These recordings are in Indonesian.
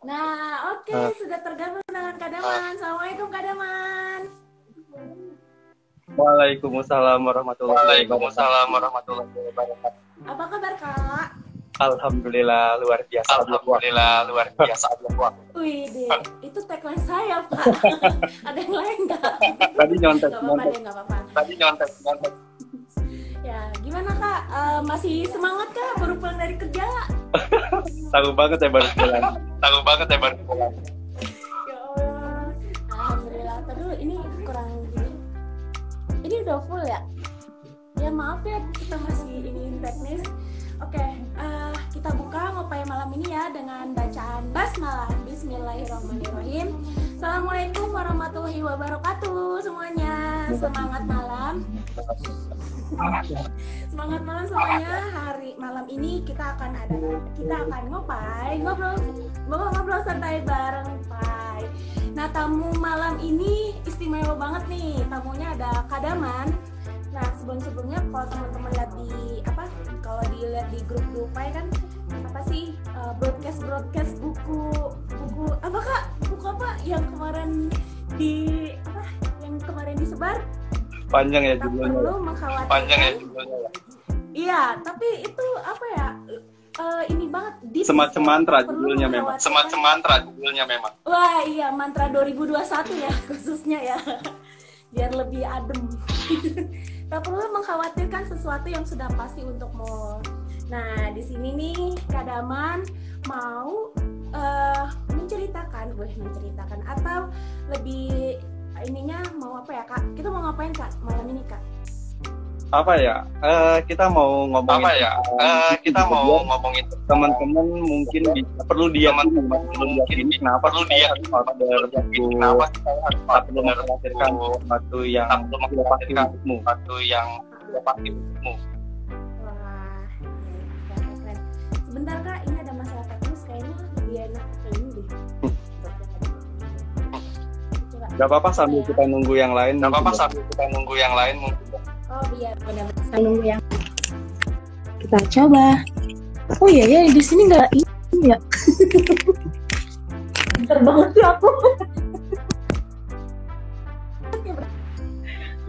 Nah, oke, sudah tergabung dengan Kak Daman. Assalamualaikum Kak Daman. Waalaikumsalam warahmatullahi wabarakatuh. Apa kabar Kak? Alhamdulillah luar biasa. Wih deh, itu tagline saya Pak. Ada yang lain nggak? Tadi nyontek. Nggak apa-apa. Ya, gimana Kak? Masih semangat Kak? Baru pulang dari kerja? Tahu banget ya baru pulang. Ya Allah, alhamdulillah. Tadi ini kurang gini. Ini udah full ya? Ya maaf ya, kita masih ini teknis. Oke, kita buka ngopai malam ini ya dengan bacaan basmalah. Bismillahirrahmanirrahim. Assalamualaikum warahmatullahi wabarakatuh semuanya. Semangat malam. Semangat malam semuanya. Hari malam ini kita akan ngopai, ngobrol santai bareng Pai. Nah, tamu malam ini istimewa banget nih. Tamunya ada Kak Daman. Nah, sebelumnya kalau teman-teman lihat kalau dilihat di grup Pai kan broadcast buku apa Kak? Buku apa yang kemarin disebar? Panjang ya judulnya. Iya, tapi itu apa ya? Ini banget deep. Semacam mantra judulnya memang. Wah, iya, mantra 2021 ya khususnya ya. Biar lebih adem. Tak perlu mengkhawatirkan sesuatu yang sudah pasti untukmu. Nah, di sini nih Kak Daman mau menceritakan atau lebih ininya mau apa ya Kak? Kita mau ngapain Kak malam ini Kak? Kita mau ngomongin teman-teman mungkin perlu dia kenapa perlu mengkhawatirkan sesuatu yang pasti untukmu. Wah, keren. Sebentar Kak, ini ada masalah teknis kayaknya lebih enak kayak ini deh. Gak apa-apa sambil kita nunggu yang lain. Oh iya, benar-benar nunggu yang. Kita coba. Oh iya ya, di sini nggak ini ya. Pinter banget sih aku.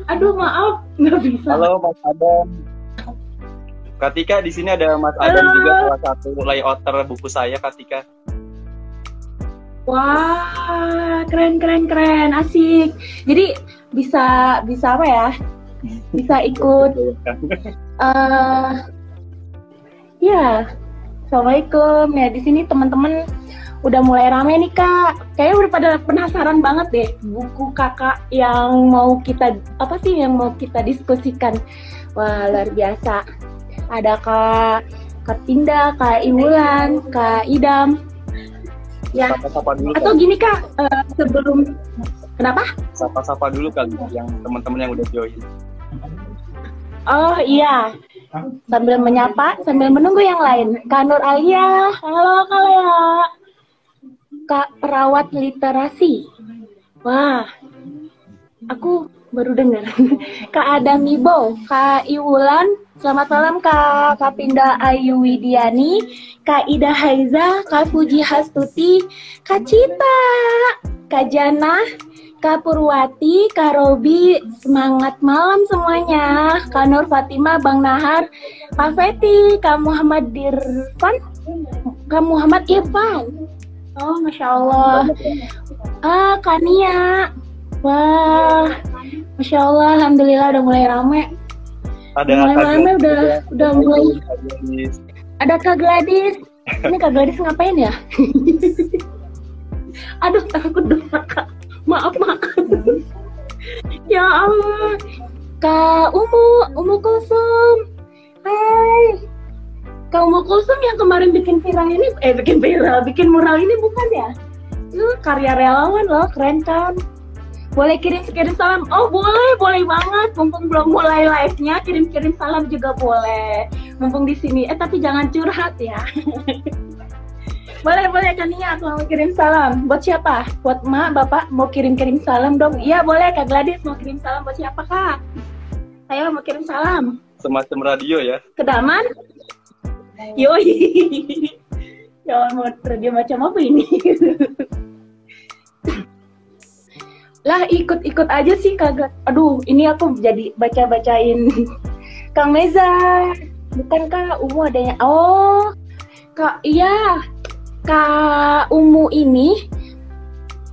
Aduh maaf, nggak bisa. Halo Mas Adam. Katika, di sini ada Mas Adam juga, salah satu layouter buku saya Katika. Wah, keren, asik. Jadi bisa apa ya? Bisa ikut. Ya, assalamualaikum. Ya, di sini teman-teman udah mulai rame nih Kak. Kayaknya udah pada penasaran banget deh buku Kakak yang mau kita diskusikan. Wah, luar biasa. Ada Kak Tinda, Kak Iwulan, Kak Idam. Ya. Sapa-sapa dulu. Atau gini Kak, sebelum kenapa? Sapa-sapa dulu kali yang teman-teman yang udah join. Oh iya. Sambil menyapa, sambil menunggu yang lain. Kak Nur Alia, halo Kak Lea. Kak perawat literasi. Wah, aku baru dengar. Kak Adam Ibo, Kak Iwulan, selamat malam Kak Pinda Ayu Widiani, Kak Ida Haiza, Kak Fuji Hastuti, Kak Cita, Kak Jana, Kak Purwati, Kak Robi, semangat malam semuanya. Kak Nur Fatima, Bang Nahar, Kak Feti, Kak Muhammad Dirfan, Kak Muhammad Irfan. Oh, Masya Allah. Kak Nia. Wah, Masya Allah, Alhamdulillah udah mulai rame. Udah mulai. Ada Kak Gladys. Ini Kak Gladys ngapain ya? Aduh, takut dosa Kak. Maaf. Ya Allah. Kak Umu Kulsum. Hai. Kak Umu Kulsum yang kemarin bikin mural ini bukan ya? Itu karya relawan loh, keren kan? Boleh kirim salam? Oh boleh banget. Mumpung belum mulai live-nya, kirim salam juga boleh. Mumpung di sini. Tapi jangan curhat ya. Boleh Kak Nia, aku mau kirim salam. Buat siapa? Buat emak, bapak mau kirim salam dong? Iya boleh Kak Gladys mau kirim salam buat siapa Kak? Saya mau kirim salam. Semacam radio ya? Ke Daman? Yoi. Ya mau dia macam apa ini? Lah ikut-ikut aja sih kagak. Aduh, ini aku jadi baca-bacain Kang Meza. Bukan Kak Umu adanya. Oh, Kak iya. Kak Umu ini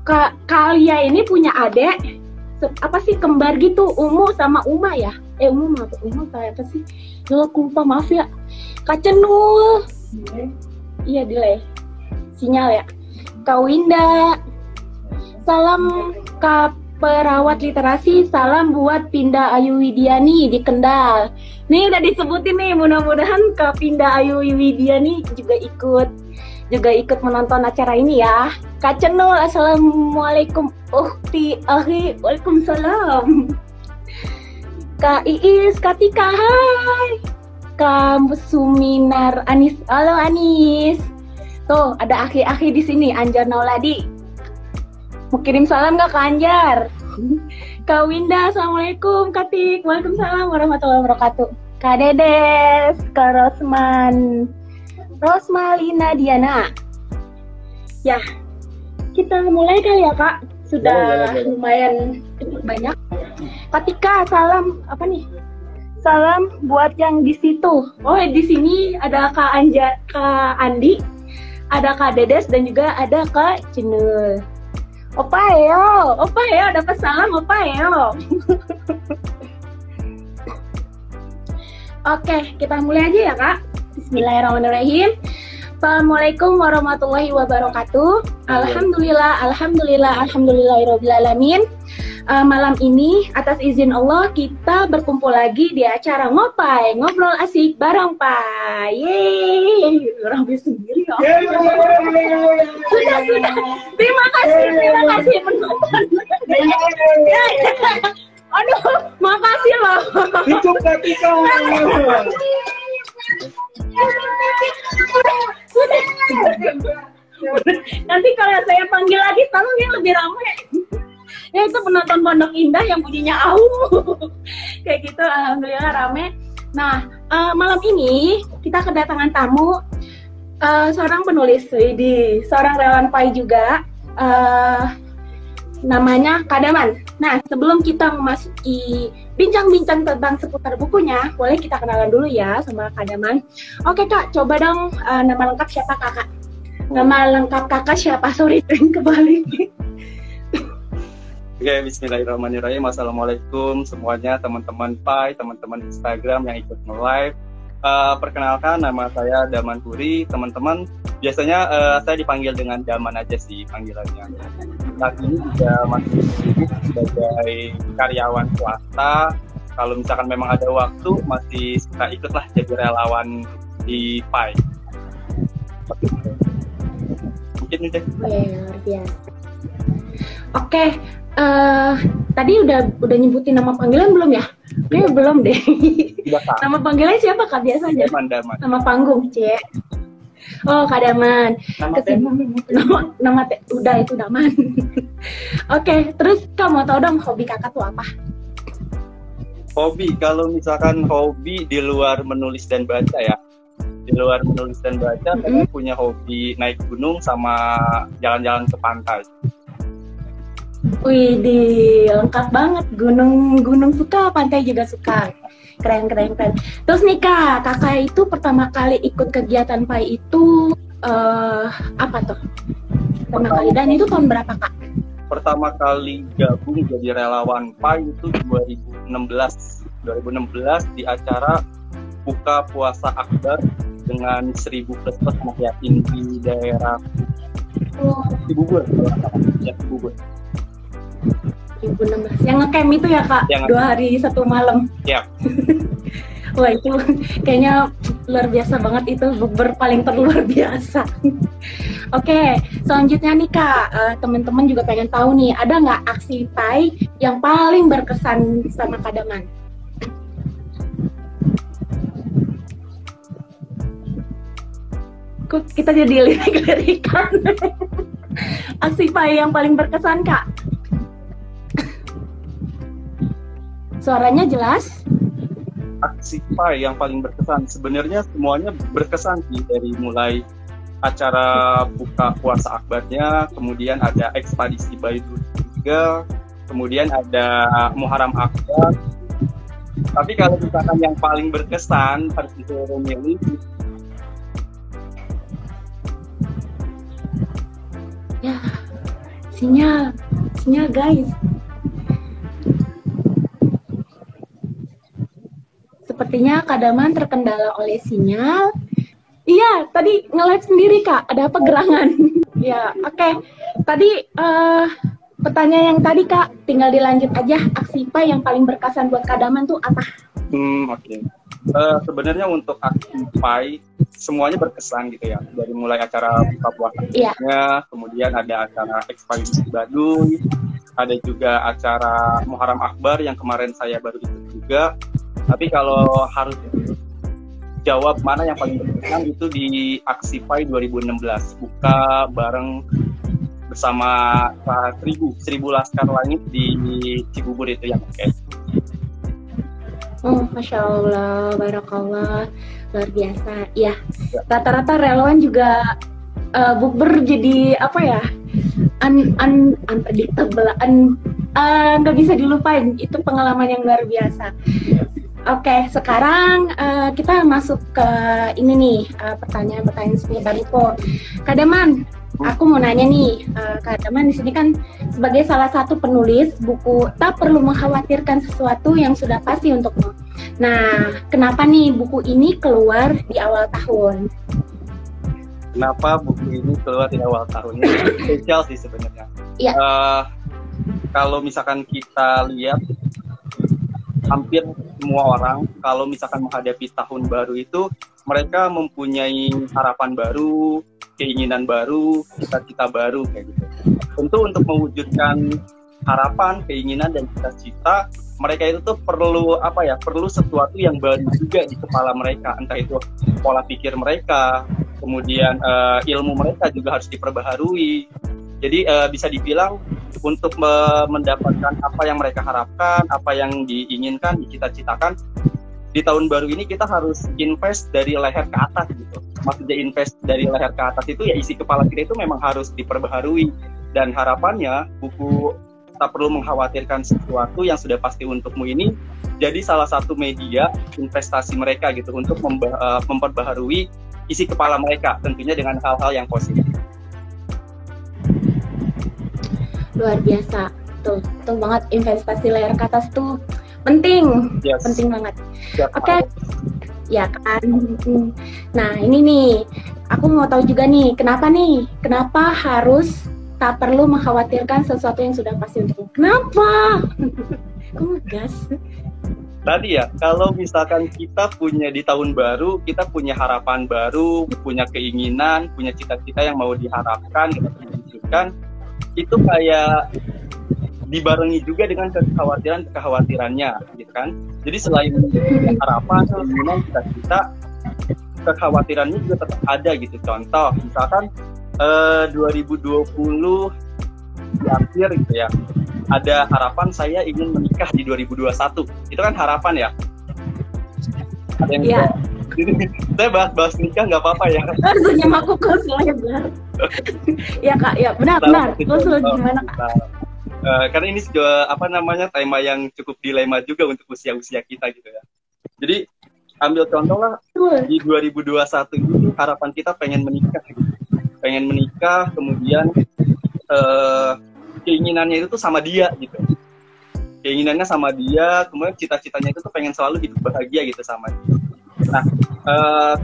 Kak Alia ini punya adik apa sih kembar gitu, Umu sama Uma ya? Umu apa? Uma apa sih? Loh, aku lupa, maaf ya. Kak Cenul. Iya, delay. Sinyal ya. Kak Winda. Salam Kak Perawat Literasi, salam buat Pinda Ayu Widiani di Kendal. Nih udah disebutin nih, mudah-mudahan Kak Pinda Ayu Widiani juga ikut menonton acara ini ya. Kak Cenul, assalamualaikum. Ukti Ahi, waalaikumsalam. Kak Iis, Kak Tika, hai. Kak Suminar Anis, halo Anis. Tuh ada akhi-akhi di sini, Anjar Nauladi. Mau kirim salam nggak Kak Anjar? Kak Winda, assalamualaikum. Kak Tik, waalaikumsalam warahmatullahi wabarakatuh. Kak Dedes, Kak Rosmalina Diana. Ya, kita mulai kali ya Kak. Sudah lumayan cukup banyak. Kak Tika, salam apa nih? Salam buat yang di situ. Oh, di sini ada Kak Anjar, Kak Andi, ada Kak Dedes dan juga ada Kak Cenul. Opa yo, dapat salam Opa yo. Oke, kita mulai aja ya Kak. Bismillahirrahmanirrahim. Assalamualaikum warahmatullahi wabarakatuh. Alhamdulillahirobbilalamin. Malam ini atas izin Allah kita berkumpul lagi di acara Ngopai, ngobrol asik bareng Pai. Yeay, orang bisa sendiri ya. Sudah. Terima kasih penonton. Aduh, makasih loh. Hidup Katika. Nanti kalau saya panggil lagi, tolong yang lebih ramai. Ya itu penonton Pondok Indah yang bunyinya kayak gitu, alhamdulillah rame. Nah, malam ini kita kedatangan tamu, seorang penulis, seorang relawan Pai juga, namanya Kadaman. Nah, sebelum kita memasuki bincang-bincang tentang seputar bukunya, boleh kita kenalan dulu ya sama Kadaman. Oke Kak, coba dong nama lengkap siapa Kakak? Nama lengkap Kakak siapa? Sorry, kebalik. Oke, bismillahirrahmanirrahim. Assalamualaikum semuanya, teman-teman Pai, teman-teman Instagram yang ikut nge-live. Perkenalkan, nama saya Daman Puri. Teman-teman, biasanya saya dipanggil dengan Daman aja sih panggilannya. Saat ini juga masih sibuk sebagai karyawan swasta. Kalau misalkan memang ada waktu, masih suka ikutlah jadi relawan di Pai. Mungkin udah. Luar biasa. Oke. Tadi udah nyebutin nama panggilan belum ya? Belum deh. Nama panggilan siapa Kak biasanya? Daman. Nama panggung, Cek. Oh, Kak Daman. Nama udah itu Daman. Oke, terus kamu tahu dong hobi Kakak tuh apa? Hobi, kalau misalkan hobi di luar menulis dan baca ya. Di luar menulis dan baca, saya punya hobi naik gunung sama jalan-jalan ke pantai. Wih, lengkap banget. Gunung suka, pantai juga suka. Keren. Terus nih Kak, Kakak itu pertama kali ikut kegiatan Pai itu apa tuh? Pertama kali, dan itu tahun berapa Kak? Pertama kali gabung jadi relawan Pai itu 2016 di acara buka puasa akbar dengan 1000 plus anak yatim di daerah Cibubur. 2016. Yang ngecamp itu ya Kak? 2 hari 1 malam. Ya. Wah itu kayaknya luar biasa banget, itu bukber paling terluar biasa. Oke, selanjutnya nih Kak, teman-teman juga pengen tahu nih, ada nggak aksi Pai yang paling berkesan sama Kadaman? Kok kita jadi lirik-lirikan? Aksi Pai yang paling berkesan Kak? Suaranya jelas? Aksi Pai yang paling berkesan, sebenarnya semuanya berkesan sih, dari mulai acara buka puasa akbarnya, kemudian ada ekspedisi Baidul juga, kemudian ada Muharram Akbar. Tapi kalau misalkan yang paling berkesan harus disuruh milih, Ya, sinyal guys. Sepertinya Kak Daman terkendala oleh sinyal. Iya, tadi nge-live sendiri Kak, ada apa gerangan? Ya, oke. Tadi pertanyaan yang tadi Kak, tinggal dilanjut aja. Aksi Pai yang paling berkesan buat Kak Daman tuh apa? Oke. Sebenarnya untuk aksi Pai semuanya berkesan gitu ya. Dari mulai acara buka puasanya, kemudian ada acara ekspedisi Baduy, ada juga acara Muharram Akbar yang kemarin saya baru ikut juga. Tapi kalau harus jawab mana yang paling berkesan itu di aksi Pai 2016, buka bareng bersama 1000 Laskar Langit di Cibubur itu yang oke. Oh, Masya Allah, Barakallah, luar biasa. Ya, rata-rata relawan juga bukber jadi apa ya, unpredictable, nggak bisa dilupain. Itu pengalaman yang luar biasa. Oke, sekarang kita masuk ke ini nih, pertanyaan-pertanyaan seputar info. Kak Daman, aku mau nanya nih, Kak Daman di sini kan sebagai salah satu penulis buku Tak Perlu Mengkhawatirkan Sesuatu Yang Sudah Pasti Untukmu. Nah, kenapa nih buku ini keluar di awal tahun? Kenapa buku ini keluar di awal tahun? Ini spesial sih sebenarnya. Iya. Kalau misalkan kita lihat, hampir semua orang kalau misalkan menghadapi tahun baru itu mereka mempunyai harapan baru, keinginan baru, cita-cita baru kayak gitu. Tentu untuk mewujudkan harapan, keinginan dan cita-cita mereka itu tuh perlu apa ya? Perlu sesuatu yang baru juga di kepala mereka, entah itu pola pikir mereka, kemudian ilmu mereka juga harus diperbaharui. Jadi bisa dibilang untuk mendapatkan apa yang mereka harapkan, apa yang diinginkan, dicita-citakan, di tahun baru ini kita harus invest dari leher ke atas gitu. Maksudnya invest dari leher ke atas itu ya isi kepala kita itu memang harus diperbaharui. Dan harapannya buku Tak Perlu Mengkhawatirkan Sesuatu Yang Sudah Pasti Untukmu ini jadi salah satu media investasi mereka gitu untuk memperbaharui isi kepala mereka, tentunya dengan hal-hal yang positif. Luar biasa, tuh banget investasi layar ke atas tuh penting, penting banget. Oke. Ya kan. Nah ini nih, aku mau tahu juga nih, kenapa harus tak perlu mengkhawatirkan sesuatu yang sudah pasti untukmu? Kenapa? Kok ngegas? Tadi ya, kalau misalkan kita punya di tahun baru, kita punya harapan baru, punya keinginan, punya cita-cita yang mau diharapkan, kita wujudkan, itu kayak dibarengi juga dengan kekhawatirannya, gitu kan? Jadi selain harapan, keinginan, cita-cita, kekhawatirannya juga tetap ada gitu. Contoh, misalkan 2020 di akhir gitu ya, ada harapan saya ingin menikah di 2021. Itu kan harapan ya? Ada yang saya bahas nikah nggak apa-apa ya? Senyum aku kok selebar. Ya Kak, ya benar. Terus gimana Kak? Karena ini juga tema yang cukup dilema juga untuk usia-usia kita gitu ya. Jadi ambil contoh lah, di 2021 ini harapan kita pengen menikah gitu. Pengen menikah, kemudian keinginannya itu tuh sama dia gitu. Keinginannya sama dia, kemudian cita-citanya itu tuh pengen selalu hidup bahagia gitu sama dia. Nah,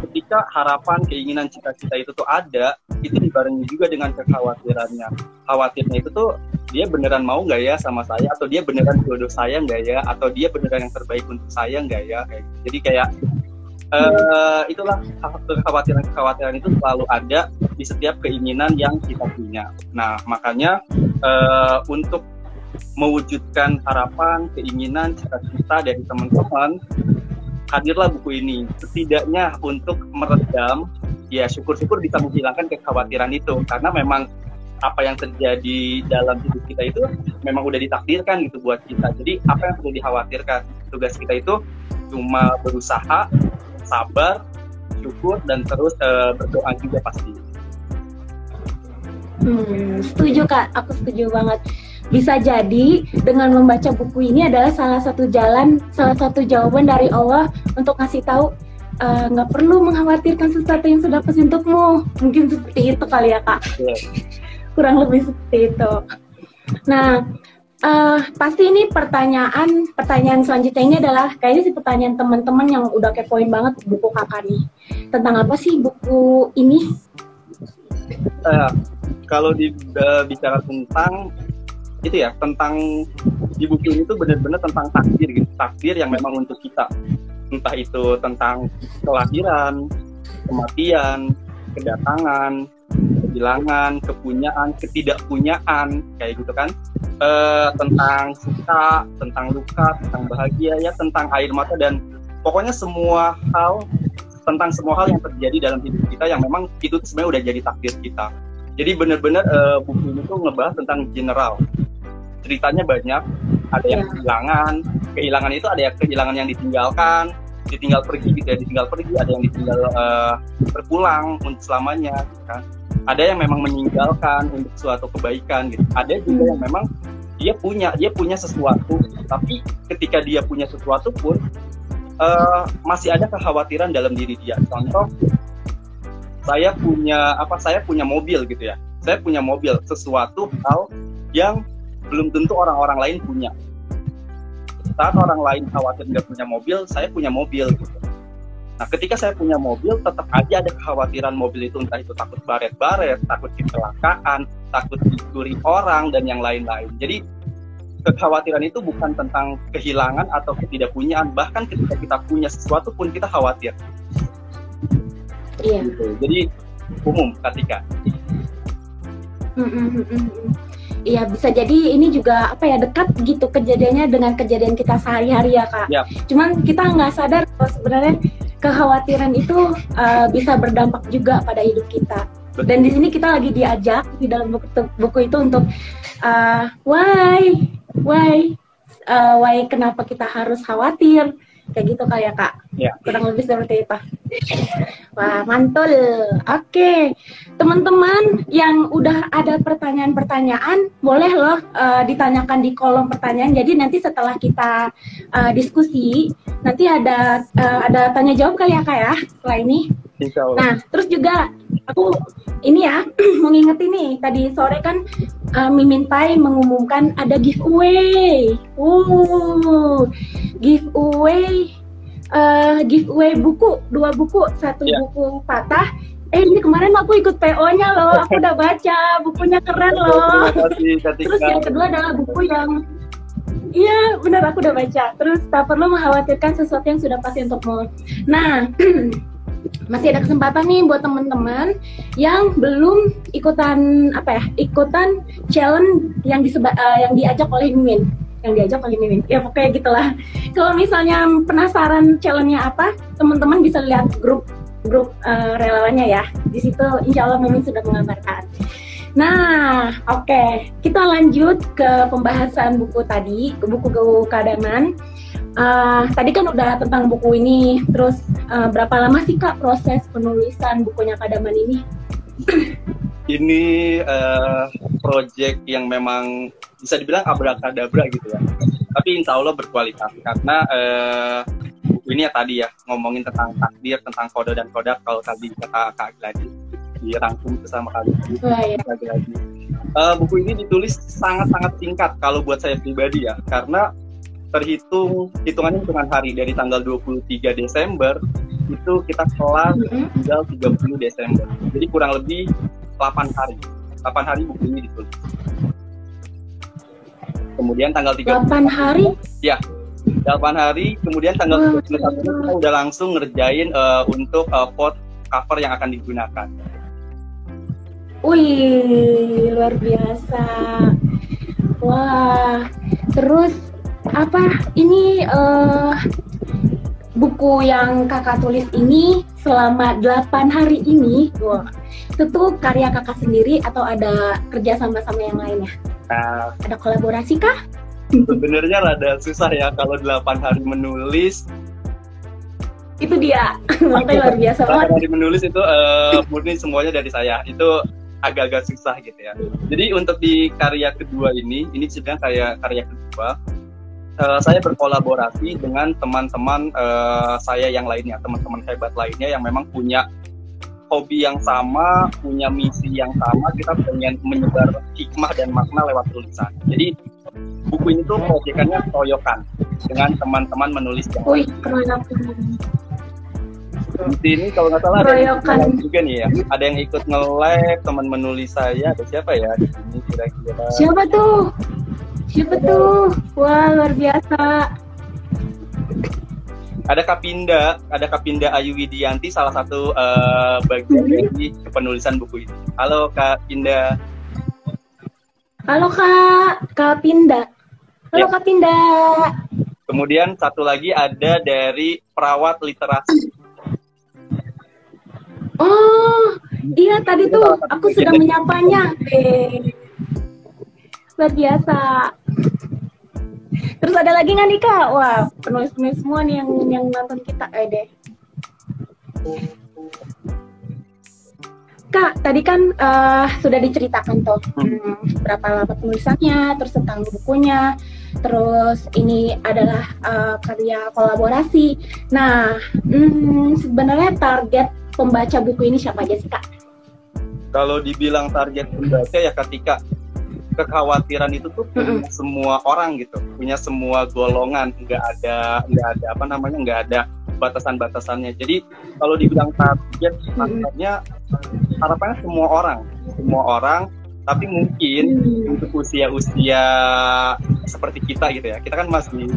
ketika harapan, keinginan, cita-cita itu tuh ada, itu dibarengi juga dengan kekhawatirannya. Khawatirnya itu tuh, dia beneran mau nggak ya sama saya, atau dia beneran jodoh saya nggak ya, atau dia beneran yang terbaik untuk saya nggak ya, kayak gitu. Jadi kayak itulah kekhawatiran itu selalu ada di setiap keinginan yang kita punya. Nah, makanya untuk mewujudkan harapan, keinginan, cita-cita dari teman-teman, hadirlah buku ini. Setidaknya untuk meredam, ya syukur-syukur bisa menghilangkan kekhawatiran itu. Karena memang apa yang terjadi dalam hidup kita itu memang udah ditakdirkan gitu buat kita. Jadi apa yang perlu dikhawatirkan? Tugas kita itu cuma berusaha, sabar, syukur, dan terus berdoa juga pasti. Setuju Kak, aku setuju banget. Bisa jadi dengan membaca buku ini adalah salah satu jalan, salah satu jawaban dari Allah untuk ngasih tahu nggak perlu mengkhawatirkan sesuatu yang sudah pasti untukmu. Mungkin seperti itu kali ya Kak. Kurang lebih seperti itu. Nah, pasti ini pertanyaan selanjutnya ini adalah kayaknya sih pertanyaan teman-teman yang udah kepoin banget buku Kakak nih. Tentang apa sih buku ini? Kalau bicara tentang itu ya, tentang di buku ini tuh benar-benar tentang takdir gitu, takdir yang memang untuk kita, entah itu tentang kelahiran, kematian, kedatangan, kehilangan, kepunyaan, ketidakpunyaan, kayak gitu kan, tentang suka, tentang luka, tentang bahagia, ya tentang air mata, dan pokoknya tentang semua hal yang terjadi dalam hidup kita yang memang itu sebenarnya udah jadi takdir kita. Jadi benar-benar buku ini tuh ngebahas tentang general. Ceritanya banyak, ada yang kehilangan itu ada yang kehilangan yang ditinggal pergi gitu ya, ada yang ditinggal berpulang untuk selamanya gitu kan. Ada yang memang meninggalkan untuk suatu kebaikan gitu. Ada juga yang memang dia punya sesuatu, tapi ketika dia punya sesuatu pun masih ada kekhawatiran dalam diri dia. Contoh, saya punya mobil gitu ya. Saya punya mobil, sesuatu hal yang belum tentu orang-orang lain punya. Saat orang lain khawatir nggak punya mobil, saya punya mobil gitu. Nah, ketika saya punya mobil, tetap aja ada kekhawatiran mobil itu, entah itu takut baret-baret, takut kecelakaan, takut dicuri orang, dan yang lain-lain. Jadi, kekhawatiran itu bukan tentang kehilangan atau ketidakpunyaan. Bahkan ketika kita punya sesuatu pun kita khawatir. Iya. Gitu. Jadi, umum ketika. Iya, bisa jadi ini juga dekat gitu kejadiannya dengan kejadian kita sehari-hari ya Kak. Yep. Cuman kita nggak sadar kalau sebenarnya kekhawatiran itu bisa berdampak juga pada hidup kita. Betul. Dan di sini kita lagi diajak di dalam buku itu untuk why kenapa kita harus khawatir, kayak gitu kali ya Kak. Ya. Kurang lebih seperti itu. Wah, mantul. Oke. Teman-teman yang udah ada pertanyaan-pertanyaan, boleh loh ditanyakan di kolom pertanyaan. Jadi nanti setelah kita diskusi, nanti ada tanya jawab kali ya Kak ya setelah ini. Nah, terus juga aku ini ya mengingat ini tadi sore kan Mimin Pai mengumumkan ada giveaway. Giveaway buku, 2 buku, 1 buku patah. Ini kemarin aku ikut PO-nya loh, aku udah baca, bukunya keren loh. Terus yang kedua adalah buku yang, iya benar aku udah baca. Terus tak perlu mengkhawatirkan sesuatu yang sudah pasti untukmu. Nah, masih ada kesempatan nih buat teman-teman yang belum ikutan challenge yang diajak oleh Mimin. Ya pokoknya gitulah. Kalau misalnya penasaran challenge-nya apa, teman-teman bisa lihat grup relawannya ya. Di situ insya Allah Mimin sudah mengabarkan. Nah, oke. Kita lanjut ke pembahasan buku tadi, ke buku Kadaman. Tadi kan udah tentang buku ini. Terus berapa lama sih Kak proses penulisan bukunya Kadaman ini? Ini project yang memang bisa dibilang abrakadabra gitu ya. Tapi insya Allah berkualitas karena buku ini ya tadi ya ngomongin tentang takdir, tentang kode dan kodak. Kalau tadi kata Kak Gladi dirangkum bersama kali lagi. Buku ini ditulis sangat-sangat singkat kalau buat saya pribadi ya, karena hitungannya hari dari tanggal 23 Desember itu kita kelar tanggal 30 Desember. Jadi kurang lebih 8 hari buku ini ditulis. Kemudian tanggal 30 8 hari? Ya, 8 hari. Kemudian tanggal 31 kita udah langsung ngerjain untuk font cover yang akan digunakan. Wih, luar biasa. Wah, terus ini buku yang Kakak tulis ini selama 8 hari ini, wah, itu tuh karya Kakak sendiri atau ada kerja sama-sama yang lainnya? Ada kolaborasi kah? Sebenarnya rada susah ya kalau 8 hari menulis. Itu dia, makanya luar biasa banget. 8 hari menulis itu murni semuanya dari saya. Itu agak-agak susah gitu ya. Jadi untuk di karya kedua ini sebenarnya karya kedua, saya berkolaborasi dengan teman-teman saya yang lainnya, teman-teman hebat lainnya yang memang punya hobi yang sama, punya misi yang sama. Kita pengen menyebar hikmah dan makna lewat tulisan. Jadi buku ini tuh proyekannya keroyokan dengan teman-teman menulis yang lain. Di sini kalau nggak salah ada yang juga nih ya. Ada yang ikut nge-live, teman menulis saya. Ada siapa ya di sini kira-kira? Siapa tuh? Wah, luar biasa. Ada Kapinda Ayu Widianti, salah satu bagian dari penulisan buku ini. Halo Kak Pinda. Halo Kak Pinda. Halo Kak Pinda. Kemudian satu lagi ada dari Perawat Literasi. Oh, iya tadi tuh aku sudah menyapanya. Luar biasa. Terus ada lagi nggak nih Kak? Wah, penulis-penulis semua nih yang nonton kita, deh. Kak, tadi kan sudah diceritakan tuh berapa lama penulisannya, terus tentang bukunya, terus ini adalah karya kolaborasi. Nah, sebenarnya target pembaca buku ini siapa aja sih Kak? Kalau dibilang target pembaca ya ketika kekhawatiran itu tuh punya semua orang gitu, punya semua golongan, nggak ada batasan-batasannya. Jadi kalau dibilang target, makanya harapannya semua orang, tapi mungkin untuk usia-usia seperti kita gitu ya, kita kan masih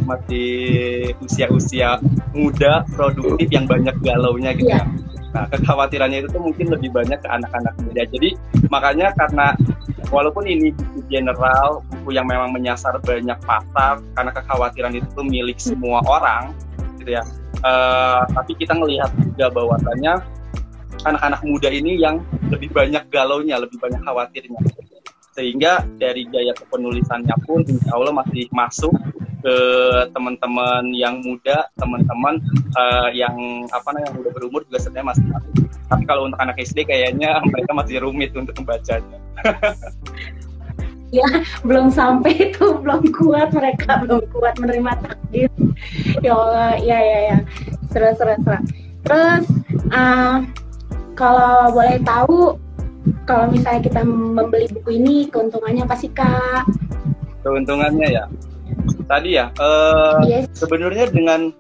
usia-usia muda, produktif yang banyak galaunya gitu ya. Nah, kekhawatirannya itu tuh mungkin lebih banyak ke anak-anak muda. Jadi makanya karena walaupun ini buku general, buku yang memang menyasar banyak pasar, karena kekhawatiran itu tuh milik semua orang gitu ya. Tapi kita ngelihat juga bahwasannya anak-anak muda ini yang lebih banyak galaunya, lebih banyak khawatirnya. Sehingga dari gaya kepenulisannya pun insya Allah masih masuk ke teman-teman yang muda, teman-teman yang udah berumur juga sebenarnya masih masuk. Tapi kalau untuk anak SD kayaknya mereka masih rumit untuk membacanya. Ya, belum sampai itu, belum kuat menerima takdir. Ya Allah, ya. Seru. Terus kalau boleh tahu, kalau misalnya kita membeli buku ini, keuntungannya apa sih Kak? Keuntungannya ya, tadi ya, sebenarnya dengan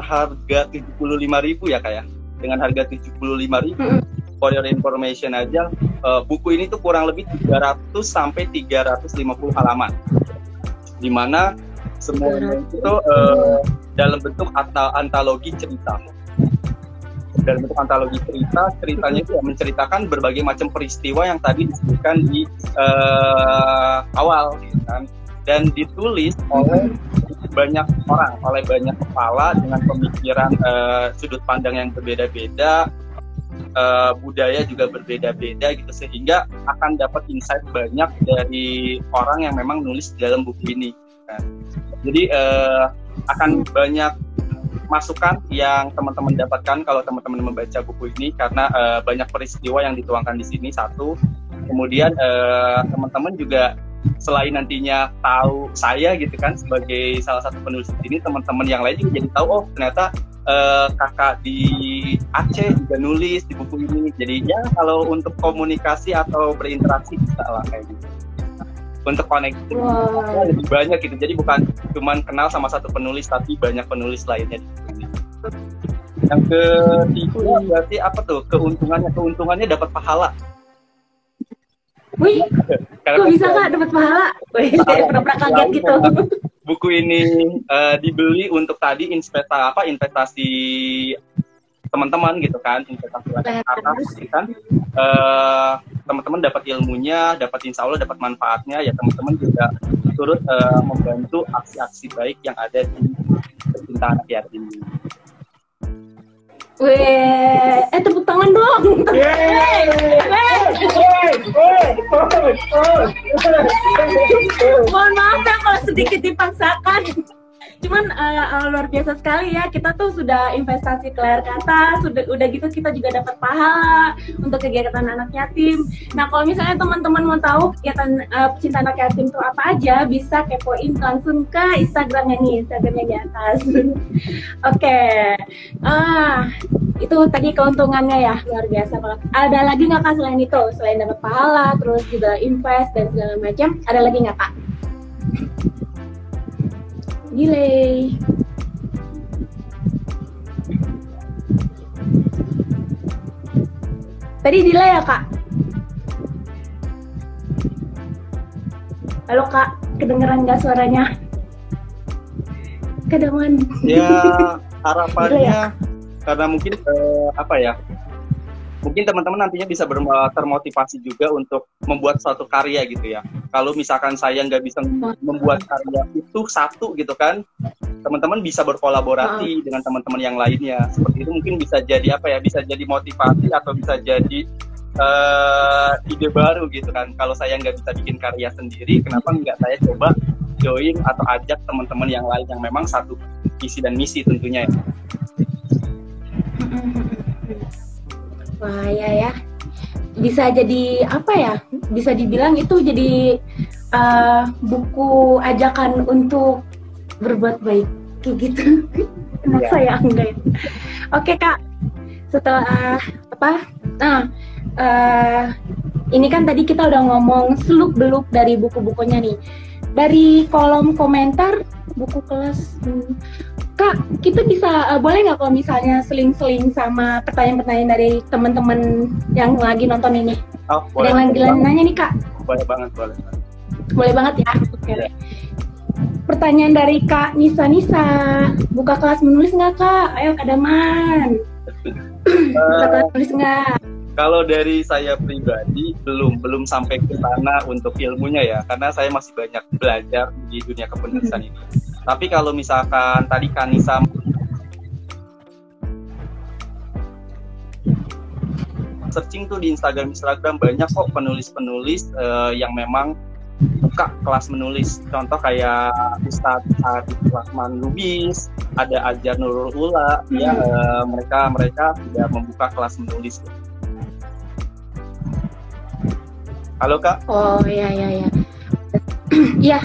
harga 75.000 ya Kak ya, dengan harga 75.000, for your information aja, buku ini tuh kurang lebih 300 sampai 350 halaman, dimana semuanya itu dalam bentuk antologi cerita. Dalam bentuk antologi ceritanya itu ya menceritakan berbagai macam peristiwa yang tadi disebutkan di awal, gitu kan? Dan ditulis oleh banyak orang, oleh banyak kepala dengan pemikiran sudut pandang yang berbeda-beda, budaya juga berbeda-beda gitu, sehingga akan dapat insight banyak dari orang yang memang nulis di dalam buku ini, kan? Jadi akan banyak masukan yang teman-teman dapatkan kalau teman-teman membaca buku ini, karena banyak peristiwa yang dituangkan di sini, satu. Kemudian teman-teman juga selain nantinya tahu saya gitu kan sebagai salah satu penulis ini, teman-teman yang lain juga jadi tahu, oh ternyata kakak di Aceh juga nulis di buku ini. Jadi ya kalau untuk komunikasi atau berinteraksi bisa lah kayak gitu. Untuk koneksi lebih banyak gitu. Jadi bukan cuman kenal sama satu penulis, tapi banyak penulis lainnya. Yang ketiga berarti apa tuh? Keuntungannya dapat pahala. Wih, kok bisa Kak dapat pahala? Wih, saya pernah kaget gitu. Buku ini dibeli untuk tadi investasi teman-teman gitu kan, investasi atas gitu kan. Teman-teman dapat ilmunya, insya Allah dapat manfaatnya, ya teman-teman juga turut membantu aksi-aksi baik yang ada di Percintaan Anak Yatim. Weh, tepuk tangan dong. Mohon maaf ya kalau sedikit dipaksakan. Cuman luar biasa sekali ya, kita tuh sudah investasi ke layar kata, udah gitu kita juga dapat pahala untuk kegiatan anak yatim. Nah kalau misalnya teman-teman mau tahu kegiatan pecinta anak yatim itu apa aja, bisa kepoin langsung ke Instagramnya nih, Instagramnya di atas. Oke, itu tadi keuntungannya ya, luar biasa banget. Ada lagi nggak Kak selain itu? Selain dapat pahala, terus juga invest dan segala macam, ada lagi nggak Kak? Delay. Tadi delay ya Kak? Halo Kak, kedengeran nggak suaranya? Kedengeran. Ya harapannya ya? karena mungkin apa ya? Mungkin teman-teman nantinya bisa termotivasi juga untuk membuat suatu karya gitu ya. Kalau misalkan saya nggak bisa membuat karya itu satu gitu kan, teman-teman bisa berkolaborasi dengan teman-teman yang lainnya. Seperti itu mungkin bisa jadi apa ya? Bisa jadi motivasi atau bisa jadi ide baru gitu kan. Kalau saya nggak bisa bikin karya sendiri, kenapa nggak saya coba join atau ajak teman-teman yang lain yang memang satu visi dan misi tentunya ya. Wah ya, bisa jadi apa ya? Bisa dibilang itu jadi buku ajakan untuk berbuat baik kayak gitu. Enak saya enggak ya? Oke Kak, setelah apa? Nah, ini kan tadi kita udah ngomong seluk-beluk dari buku-bukunya nih. Dari kolom komentar buku kelas. Kak, kita bisa boleh nggak kalau misalnya seling-seling sama pertanyaan-pertanyaan dari teman-teman yang lagi nonton ini? Oh, boleh. Ada yang lagi nanya nih Kak? Boleh banget, boleh. Boleh banget ya? Oke. Okay. Pertanyaan dari Kak Nisa. Buka kelas menulis nggak Kak? Ayo Kak Daman. Buka kelas menulis nggak? Kalau dari saya pribadi belum sampai ke sana untuk ilmunya ya, karena saya masih banyak belajar di dunia kepenulisan ini. Tapi kalau misalkan tadi Kanisa searching tuh di Instagram banyak kok penulis-penulis yang memang buka kelas menulis. Contoh kayak Ustadz Adib Rahman Lubis, ada Ajar Nurul Ula, ya mereka sudah membuka kelas menulis. Halo Kak. Oh iya. Iya.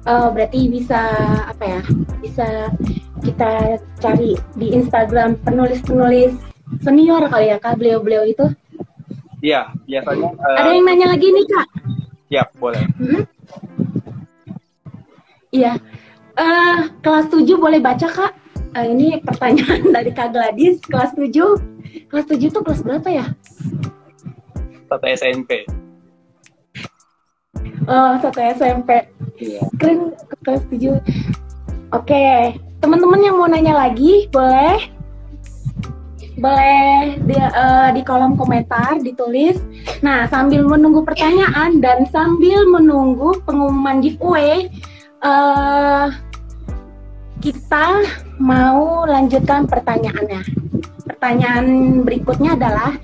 Berarti bisa apa ya? Bisa kita cari di Instagram penulis-penulis senior kali ya Kak, beliau-beliau itu. Iya, biasanya. Ada yang nanya lagi nih Kak? Ya, boleh. Iya. Kelas 7 boleh baca Kak? Ini pertanyaan dari Kak Gladys. Kelas 7. Kelas 7 tuh kelas berapa ya? 1 SMP. Oh, 1 SMP. Iya. Keren, kelas 7. Oke, teman-teman yang mau nanya lagi boleh di kolom komentar ditulis. Nah, sambil menunggu pertanyaan dan sambil menunggu pengumuman giveaway, kita mau lanjutkan pertanyaannya. Pertanyaan berikutnya adalah,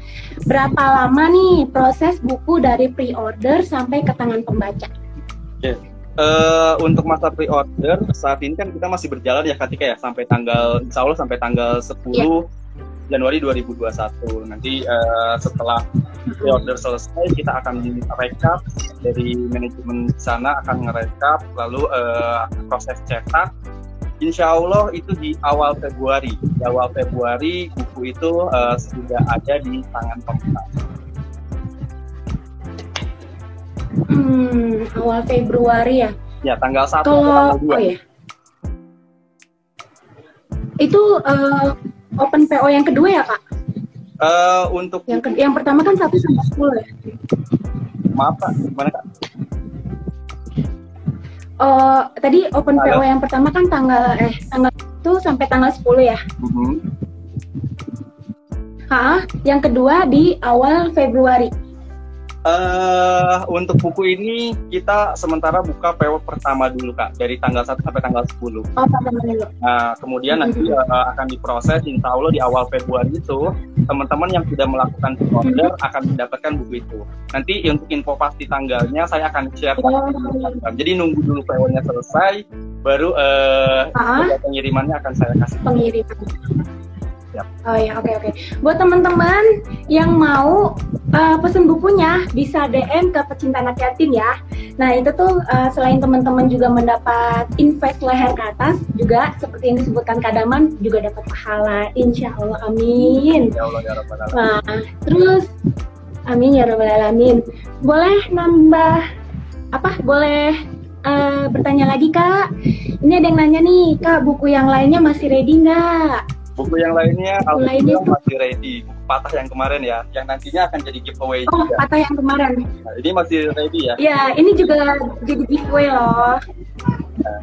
berapa lama nih proses buku dari pre-order sampai ke tangan pembaca? Oke. Untuk masa pre-order saat ini kan kita masih berjalan ya Katika ya, sampai tanggal, insya Allah sampai tanggal 10 Januari 2021. Nanti setelah pre-order selesai, kita akan rekap dari manajemen di sana, akan ngerekap, lalu proses cetak. Insya Allah itu di awal Februari. Di awal Februari buku itu sudah ada di tangan pembaca. Awal Februari ya? Ya, tanggal 1 atau tanggal 2. Oh ya. Itu open PO yang kedua ya Kak? Untuk yang pertama kan 1 sampai 10 ya? Maaf Kak, gimana Kak? Tadi open PO yang pertama kan tanggal itu sampai tanggal 10 ya? Yang kedua di awal Februari. Untuk buku ini kita sementara buka PO pertama dulu Kak, dari tanggal 1 sampai tanggal 10. Oh, pertama dulu. Nah, kemudian nanti akan diproses, insya Allah di awal Februari itu teman-teman yang sudah melakukan pre-order akan mendapatkan buku itu. Nanti untuk info pasti tanggalnya saya akan share. Jadi nunggu dulu PO-nya selesai, baru pengirimannya akan saya kasih. Pengiriman. Siap. Oh ya, oke. Buat teman-teman yang mau pesen bukunya bisa DM ke Pecinta Anak Yatim ya. Nah itu tuh selain teman-teman juga mendapat invest leher ke atas, juga seperti yang disebutkan Kak Daman juga dapat pahala. Insya Allah, amin. Ya Allah ya Rabbal Alamin. Nah, terus amin ya Rabbal Alamin. Boleh nambah apa? Boleh bertanya lagi Kak? Ini ada yang nanya nih, Kak, buku yang lainnya masih ready nggak? Buku yang lainnya alhamdulillah masih ready. Buku Patah yang kemarin ya, yang nantinya akan jadi giveaway juga. Patah yang kemarin. Nah, ini masih ready ya? Ya, ini juga jadi giveaway loh. Nah,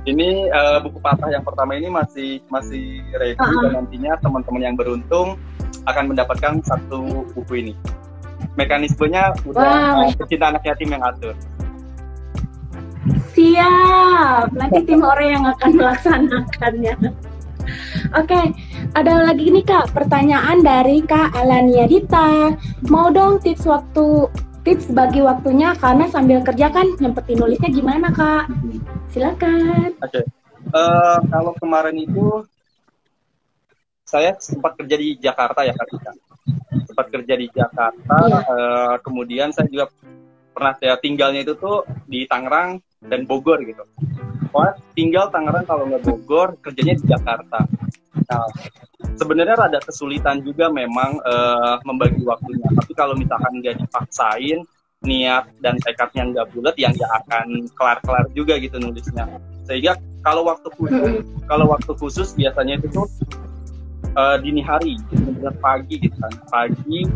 ini buku Patah yang pertama ini masih ready dan nantinya teman-teman yang beruntung akan mendapatkan satu buku ini. Mekanismenya udah Pecinta Anak Yatim yang atur. Siap, nanti tim orang yang akan melaksanakannya. Oke, ada lagi nih Kak, pertanyaan dari Kak Alania Dita. Mau dong tips bagi waktunya karena sambil kerja kan nyempetin nulisnya gimana Kak? Silakan. Oke. Kalau kemarin itu saya sempat kerja di Jakarta ya Kak Dita. Sempat kerja di Jakarta, kemudian saya juga pernah tinggalnya itu tuh di Tangerang dan Bogor gitu. Wah, tinggal Tangerang kalau nggak Bogor, kerjanya di Jakarta. Nah, sebenarnya rada kesulitan juga memang membagi waktunya. Tapi kalau misalkan nggak dipaksain, niat dan tekadnya nggak bulat, yang nggak akan kelar-kelar juga gitu nulisnya. Sehingga kalau waktu khusus biasanya itu tuh dini hari, benar pagi gitu kan. Pagi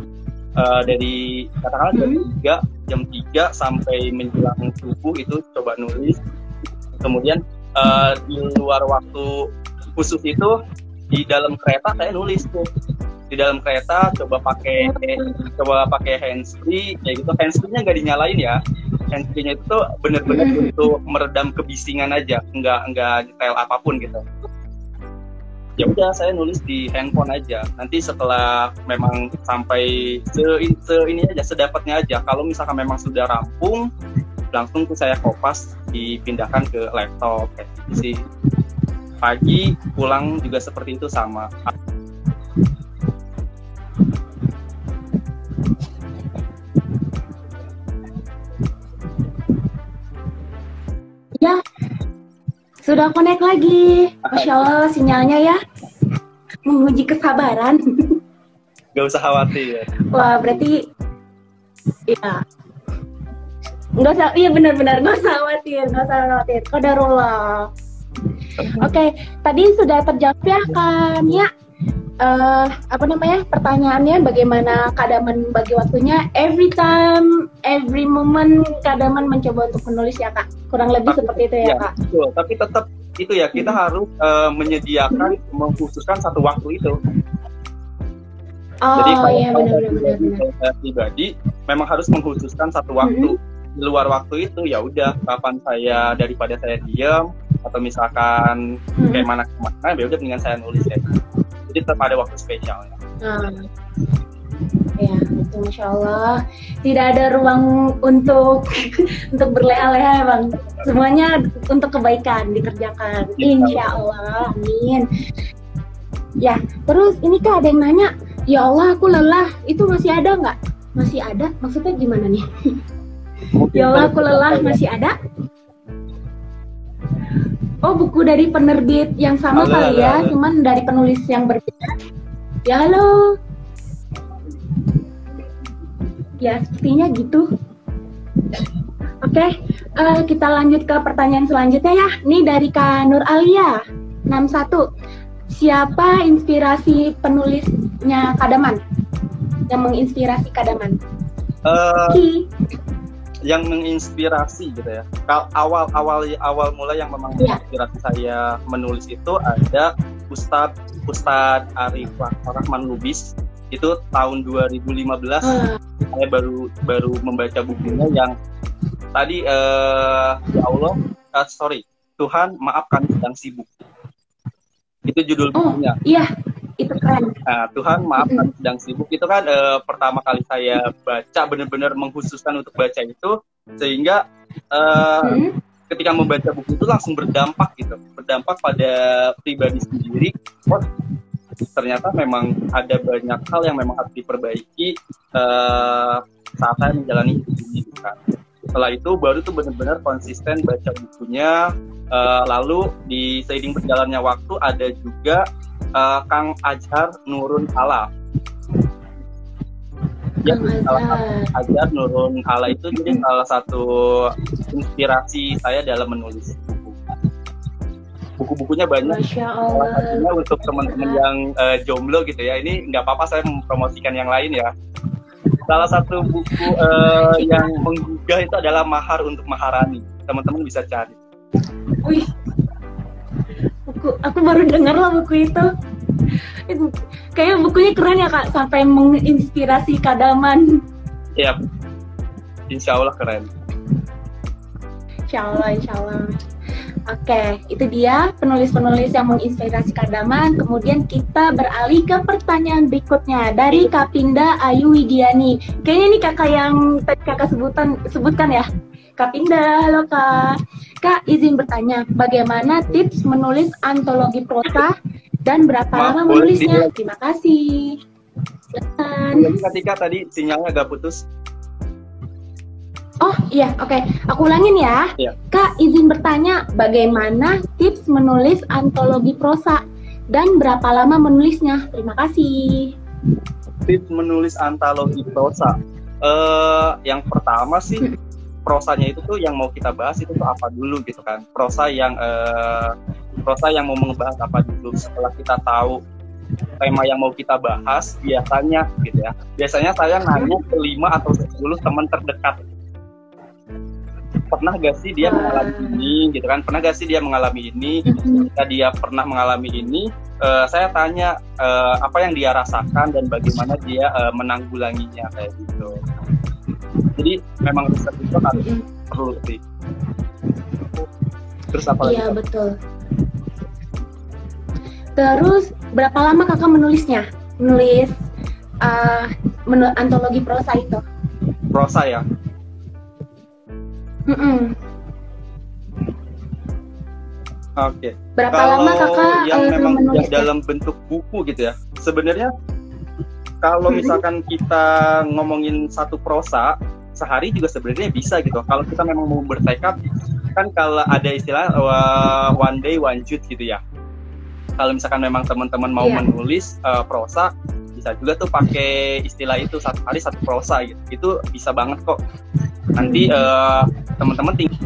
dari katakanlah jam 3 sampai menjelang subuh itu coba nulis. Kemudian di luar waktu khusus itu di dalam kereta saya nulis tuh. Di dalam kereta coba pakai handsfree kayak gitu. Handsfree-nya nggak dinyalain ya. Handsfree-nya itu tuh benar-benar untuk meredam kebisingan aja, nggak nyetel apapun gitu. Ya udah saya nulis di handphone aja. Nanti setelah memang sampai ini aja sedapatnya aja. Kalau misalkan memang sudah rampung, langsung tuh saya kopas dipindahkan ke laptop kayak gitu sih. Pagi pulang juga seperti itu sama. Ya, sudah connect lagi. Masya Allah sinyalnya ya menguji kesabaran. Gak usah khawatir. Wah, berarti ya nggak usah, iya benar-benar nggak usah khawatir. Qadarullah. Oke, tadi sudah terjawab ya kan ya. Pertanyaannya bagaimana Kak Daman bagi waktunya? Every time, every moment Kak Daman mencoba untuk menulis ya Kak. Kurang lebih seperti itu ya Kak. Betul, tapi tetap itu ya kita harus menyediakan mengkhususkan satu waktu itu. Jadi benar. Pribadi memang harus mengkhususkan satu waktu. Di luar waktu itu ya udah kapan daripada saya diam atau misalkan kayak mana ya udah mendingan saya nulis ya. Jadi tetap ada waktu spesialnya. Ya, itu Masya Allah. Tidak ada ruang untuk berleha-leha Bang. Semuanya untuk kebaikan dikerjakan. Insya Allah, amin. Ya, terus ini Kak ada yang nanya, ya Allah aku lelah, itu masih ada nggak? Masih ada? Maksudnya gimana nih? Ya Allah aku lelah, masih ada? Oh, buku dari penerbit yang sama kali ya, cuman dari penulis yang berbeda. Ya halo. Ya sepertinya gitu. Oke, kita lanjut ke pertanyaan selanjutnya ya. Ini dari Kak Nur Alia 61. Siapa inspirasi penulisnya Kak Daman? Yang menginspirasi Kak Daman? Yang menginspirasi gitu ya. Awal mulai yang memang menginspirasi saya menulis itu ada Ustadz Arif Rahman Lubis. Itu tahun 2015 saya baru membaca bukunya yang tadi ya Allah Tuhan maaf kami sedang sibuk. Itu judul bukunya. Iya, itu keren. Nah, Tuhan maaf kami sedang sibuk itu kan pertama kali saya baca benar-benar mengkhususkan untuk baca itu sehingga ketika membaca buku itu langsung berdampak gitu, berdampak pada pribadi sendiri. Oh, ternyata memang ada banyak hal yang memang harus diperbaiki saat saya menjalani hidup ini kan. Setelah itu baru tuh benar-benar konsisten baca bukunya. Lalu di seiring berjalannya waktu ada juga Kang Azhar Nurun Ala. Ya, Azhar Nurun Ala itu jadi salah satu inspirasi saya dalam menulis buku. Buku-bukunya banyak. Masya Allah. Untuk teman-teman yang jomblo gitu ya, ini nggak apa-apa saya mempromosikan yang lain ya. Salah satu buku yang menggugah itu adalah Mahar untuk Maharani. Teman-teman bisa cari. Wih, aku baru dengar lah buku itu. Kayaknya bukunya keren ya Kak, sampai menginspirasi Kadaman. Iya, insya Allah keren. Insya Allah. Oke, itu dia penulis-penulis yang menginspirasi Kadaman. Kemudian kita beralih ke pertanyaan berikutnya dari Kapinda Ayu Widiani. Kayaknya ini kakak yang tadi kakak sebutkan ya. Kapinda, halo Kak. Kak, izin bertanya, bagaimana tips menulis antologi prosa dan berapa lama menulisnya? Terima kasih. Silakan. Jadi ketika tadi sinyalnya agak putus. Oh iya, oke. Aku ulangin ya. Iya. Kak, izin bertanya, bagaimana tips menulis antologi prosa dan berapa lama menulisnya? Terima kasih. Tips menulis antologi prosa. Yang pertama sih, prosanya itu tuh yang mau kita bahas itu tuh apa dulu gitu kan. Prosa yang mau membahas apa dulu. Setelah kita tahu tema yang mau kita bahas, biasanya gitu ya. Biasanya saya nanya ke 5 atau 10 teman terdekat. Pernah gak sih dia mengalami ini gitu kan, pernah gak sih dia mengalami ini. Ketika dia pernah mengalami ini, saya tanya apa yang dia rasakan dan bagaimana dia menanggulanginya kayak gitu. Jadi memang riset itu harus perlu sih. Terus apa lagi? Iya betul. Terus berapa lama kakak menulisnya? Menulis antologi prosa itu? Prosa ya? Oke. Berapa kalau lama kakak yang memang menulisnya? dalam bentuk buku gitu ya? Sebenarnya kalau misalkan kita ngomongin satu prosa sehari juga sebenarnya bisa gitu. Kalau kita memang mau bertekad, kan kalau ada istilah one day one shoot gitu ya. Kalau misalkan memang teman-teman mau menulis prosa, bisa juga tuh pakai istilah itu, satu hari satu prosa gitu. Itu bisa banget kok. Nanti teman-teman tinggal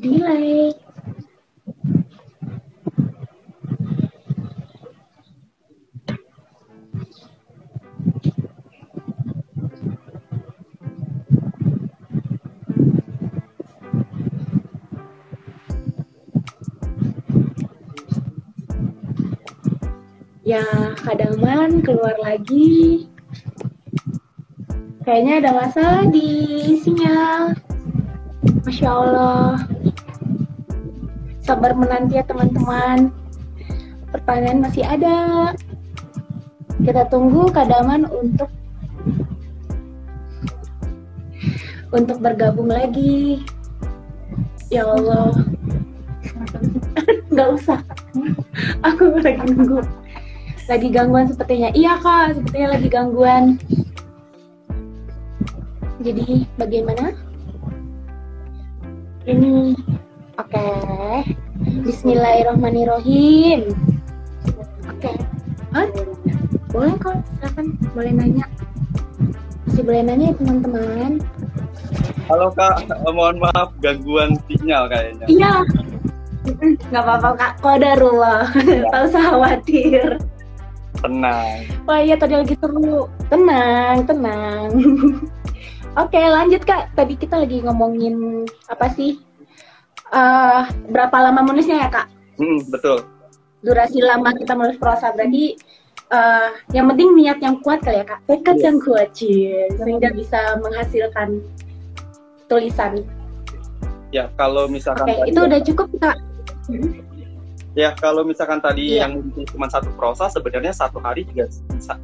delay. Ya, Kadaman keluar lagi. Kayaknya ada masalah di sinyal. Masya Allah. Sabar menanti ya teman-teman. Pertanyaan masih ada. Kita tunggu Kadaman untuk bergabung lagi. Ya Allah. Nggak usah. Aku lagi nunggu. Lagi gangguan sepertinya. Iya Kak, sepertinya lagi gangguan. Jadi bagaimana? Ini oke. Bismillahirrahmanirrahim. Oke. Boleh kok, silakan. Boleh nanya. Masih boleh nanya ya teman-teman. Halo Kak, mohon maaf gangguan sinyal kayaknya. Iya. Nggak apa-apa Kak, qadarullah. Tak usah khawatir. Tenang. Wah iya tadi lagi seru. Tenang. Oke lanjut Kak. Tadi kita lagi ngomongin apa sih? Berapa lama menulisnya ya Kak? Betul. Durasi lama kita menulis prosa berarti yang penting niat yang kuat kali ya Kak. Tekad yang kuat sehingga bisa menghasilkan tulisan. Ya kalau misalkan itu udah cukup Kak. Ya, kalau misalkan tadi Iya. yang cuma satu prosa, sebenarnya satu hari juga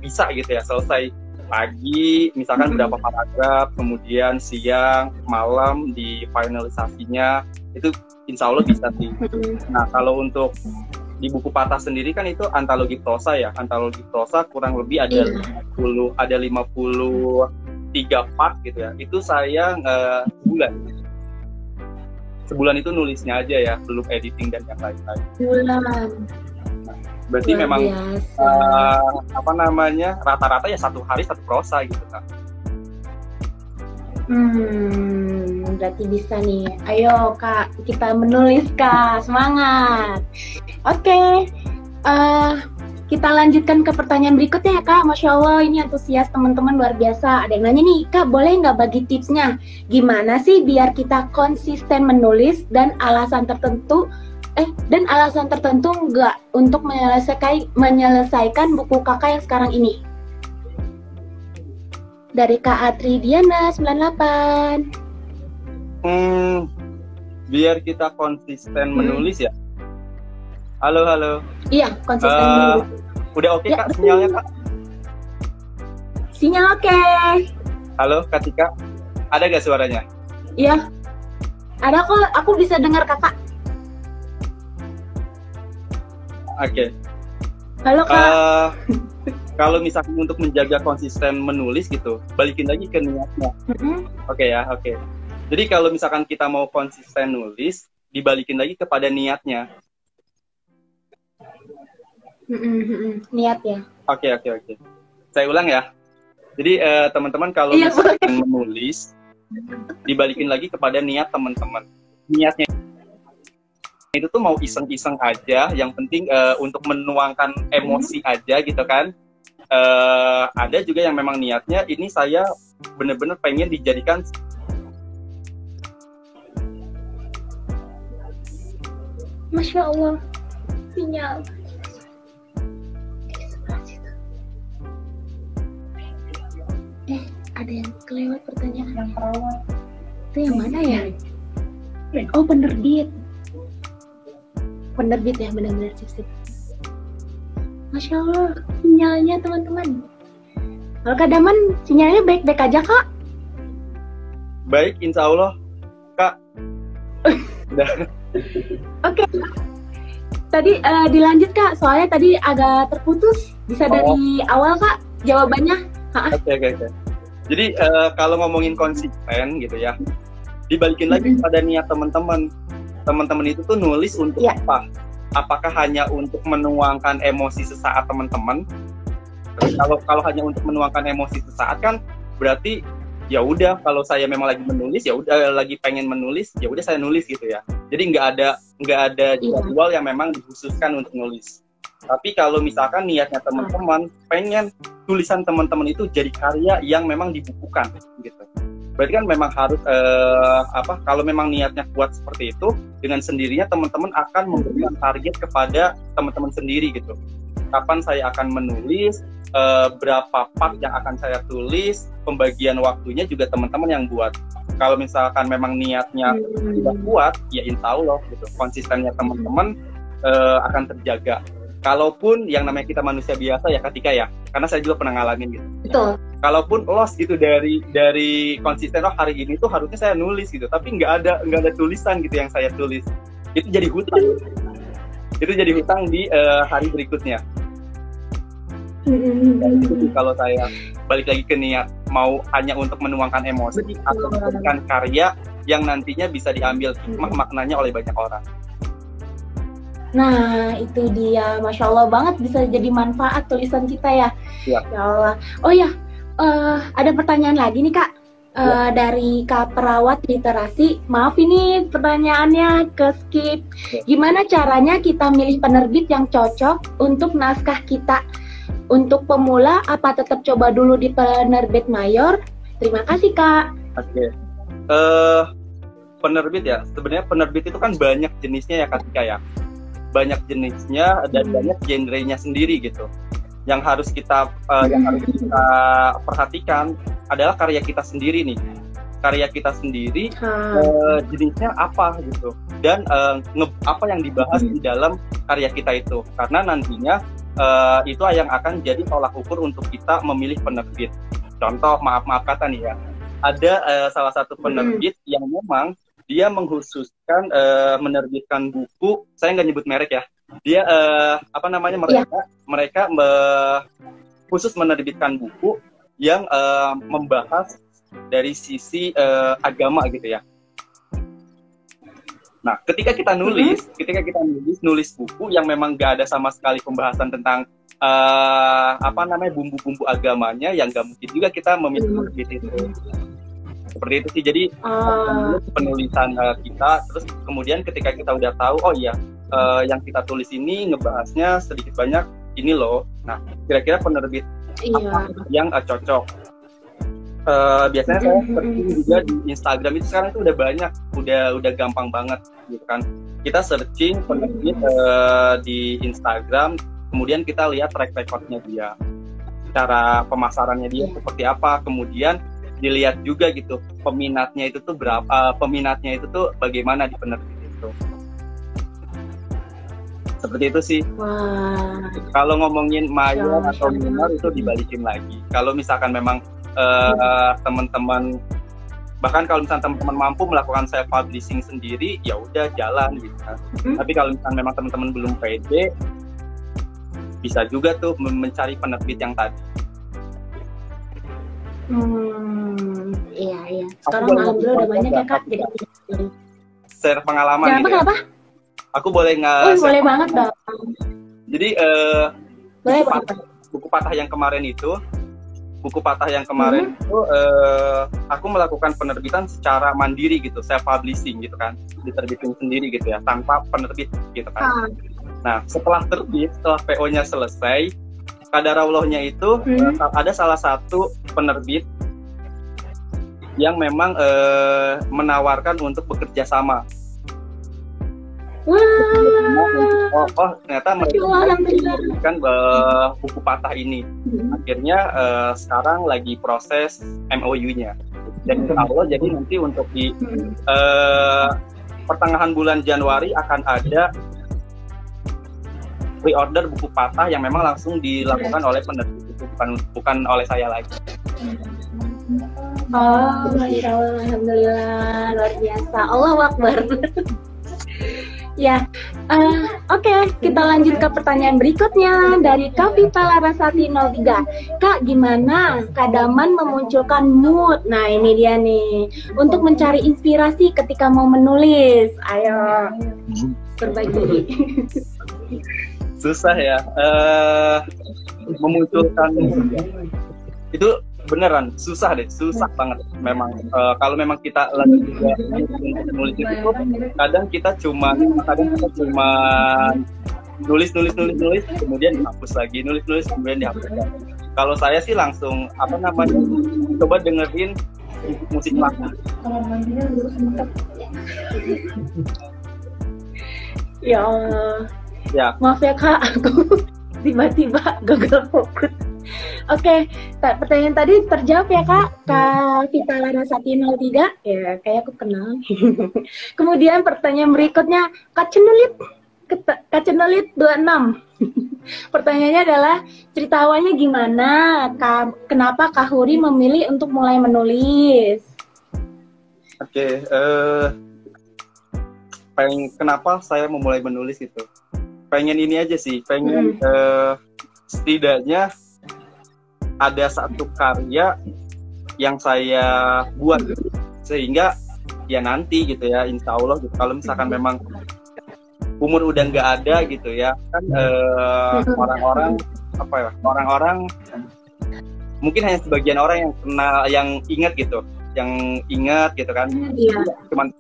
bisa gitu ya, selesai. Pagi, misalkan berapa paragraf, kemudian siang, malam, di finalisasinya, itu insya Allah bisa sih. Nah, kalau untuk di buku Patah sendiri kan itu antologi prosa ya. Antologi prosa kurang lebih ada 53 part gitu ya. Itu saya sebulan itu nulisnya aja ya, belum editing dan yang lain-lain. Bulan. Berarti Luar memang biasa. rata-rata ya satu hari satu prosa gitu kan. Berarti bisa nih. Ayo Kak, kita menulis Kak, semangat. Oke, kita lanjutkan ke pertanyaan berikutnya ya Kak. Masya Allah, ini antusias teman-teman luar biasa. Ada yang nanya nih, Kak boleh nggak bagi tipsnya? Gimana sih biar kita konsisten menulis dan alasan tertentu nggak untuk menyelesaikan buku kakak yang sekarang ini? Dari Kak Atri Diana 98. Biar kita konsisten menulis ya. Halo. Iya, konsisten menulis. Udah oke Ya, Kak, betul. sinyalnya Kak? Sinyal oke. Halo Kak Tika, ada gak suaranya? Iya. Ada kok, aku bisa dengar kakak. Oke. Halo Kak. Kalau misalkan untuk menjaga konsisten menulis gitu, balikin lagi ke niatnya. Oke ya, oke. Jadi kalau misalkan kita mau konsisten nulis, dibalikin lagi kepada niatnya. Niat ya. Oke. Saya ulang ya. Jadi teman-teman kalau Iya, misalkan menulis, dibalikin lagi kepada niat teman-teman. Niatnya itu tuh mau iseng-iseng aja, yang penting untuk menuangkan emosi aja gitu kan. Ada juga yang memang niatnya ini saya bener-bener pengen dijadikan Masya Allah. Sinyal. Ada yang kelewat pertanyaan. Yang perawat. Itu yang mana ya? Oh, penerbit. Penerbit ya, benar-benar sip. Masya Allah, sinyalnya teman-teman. Kalau Kak Daman, sinyalnya baik-baik aja Kak? baik, insya Allah Kak. Udah. Oke. Tadi dilanjut Kak, soalnya tadi agak terputus. Bisa dari awal Kak, jawabannya. Oke. Jadi kalau ngomongin konsisten gitu ya, dibalikin lagi pada niat teman-teman. Teman-teman itu tuh nulis untuk apa? Apakah hanya untuk menuangkan emosi sesaat teman-teman? Kalau hanya untuk menuangkan emosi sesaat kan berarti ya udah, kalau saya memang lagi menulis ya udah, lagi pengen menulis ya udah saya nulis gitu ya. Jadi nggak ada jadwal yang memang dikhususkan untuk nulis. Tapi kalau misalkan niatnya teman-teman pengen tulisan teman-teman itu jadi karya yang memang dibukukan gitu, berarti kan memang harus kalau memang niatnya kuat seperti itu, dengan sendirinya teman-teman akan memberikan target kepada teman-teman sendiri gitu. Kapan saya akan menulis, berapa part yang akan saya tulis, pembagian waktunya juga teman-teman yang buat. Kalau misalkan memang niatnya tidak kuat, ya insya Allah gitu, konsistennya teman-teman akan terjaga. Kalaupun yang namanya kita manusia biasa ya ketika ya, karena saya juga pernah ngalamin gitu. Betul. Kalaupun lost gitu dari konsisten, hari ini tuh harusnya saya nulis gitu, tapi nggak ada tulisan gitu yang saya tulis, itu jadi hutang. Itu jadi hutang di hari berikutnya. Jadi kalau saya balik lagi ke niat, mau hanya untuk menuangkan emosi atau memberikan karya yang nantinya bisa diambil maknanya oleh banyak orang. Nah, itu dia. Masya Allah banget, bisa jadi manfaat tulisan kita ya. Ya Allah. Oh ya, ada pertanyaan lagi nih Kak. Dari Kak Perawat Literasi. Maaf ini pertanyaannya ke skip. Gimana caranya kita milih penerbit yang cocok untuk naskah kita? Untuk pemula, apa tetap coba dulu di penerbit mayor? Terima kasih Kak. Oke. Penerbit ya, sebenarnya penerbit itu kan banyak jenisnya ya Kak ya. Banyak jenisnya dan banyak genrenya sendiri gitu. Yang harus kita perhatikan adalah karya kita sendiri nih. karya kita sendiri jenisnya apa gitu, dan apa yang dibahas di dalam karya kita itu, karena nantinya itu yang akan jadi tolak ukur untuk kita memilih penerbit. Contoh, maaf kata nih ya, ada salah satu penerbit yang memang dia mengkhususkan menerbitkan buku, saya nggak nyebut merek ya, dia mereka khusus menerbitkan buku yang membahas dari sisi agama gitu ya. Nah, ketika kita nulis buku yang memang nggak ada sama sekali pembahasan tentang bumbu-bumbu agamanya, yang nggak mungkin juga kita memilih penerbit itu. Seperti itu sih. Jadi penulisan kita, terus kemudian ketika kita udah tahu, oh iya, yang kita tulis ini ngebahasnya sedikit banyak ini loh. Nah, kira-kira penerbit apa yang cocok. Biasanya saya searching juga di Instagram, itu sekarang itu udah banyak, udah gampang banget gitu kan. Kita searching penerbit di Instagram, kemudian kita lihat track recordnya dia, cara pemasarannya dia seperti apa, kemudian dilihat juga gitu peminatnya itu tuh berapa, peminatnya itu tuh bagaimana di penerbit itu. Seperti itu sih. Wow. Kalau ngomongin mayor atau minor itu dibalikin lagi. Kalau misalkan memang teman-teman, bahkan kalau misalkan teman-teman mampu melakukan self publishing sendiri, ya udah jalan gitu kan. Tapi kalau misalkan memang teman-teman belum pede, bisa juga tuh mencari penerbit yang tadi. Iya. Sekarang alhamdulillah udah banyak ya Kak. Jadi share pengalaman gitu. Kenapa? Aku boleh boleh banget dong. Jadi buku patah yang kemarin itu, aku melakukan penerbitan secara mandiri gitu, self publishing gitu kan, diterbitin sendiri gitu ya, tanpa penerbit gitu kan. Nah, setelah PO-nya selesai, qadarallahnya itu ada salah satu penerbit yang memang menawarkan untuk bekerja sama. Ternyata mereka kan buku patah ini. Akhirnya sekarang lagi proses MOU-nya. Dan insya Allah jadi nanti untuk di pertengahan bulan Januari akan ada pre-order buku patah yang memang langsung dilakukan oleh penerbit itu, bukan oleh saya lagi. Masya Allah, alhamdulillah, luar biasa, Allahu Akbar. Ya, oke, kita lanjut ke pertanyaan berikutnya dari Kavita Larasati 03. Kak, gimana Kadaman memunculkan mood? Nah, ini dia nih, untuk mencari inspirasi ketika mau menulis. Ayo, berbagi. Susah ya, memunculkan itu beneran susah banget memang. Kalau memang kita lagi juga nulis itu, kadang kita cuma nulis kemudian dihapus lagi, nulis kemudian dihapus lagi. Kalau saya sih langsung coba dengerin musik lagu. Ya Allah. Ya. Maaf ya Kak, aku tiba-tiba gagal fokus. Oke, pertanyaan tadi terjawab ya Kak Vita Larasati 03. Ya, kayak aku kenal. Kemudian pertanyaan berikutnya Kak Cenulit 26. Pertanyaannya adalah, cerita awalnya gimana? Kenapa Kak Huri memilih untuk mulai menulis? Oke, kenapa saya memulai menulis itu? Pengen ini aja sih, setidaknya ada satu karya yang saya buat sehingga ya nanti gitu ya, insya Allah gitu, kalau misalkan memang umur udah nggak ada gitu ya kan, orang-orang mungkin hanya sebagian orang yang kenal, yang ingat gitu kan, cuman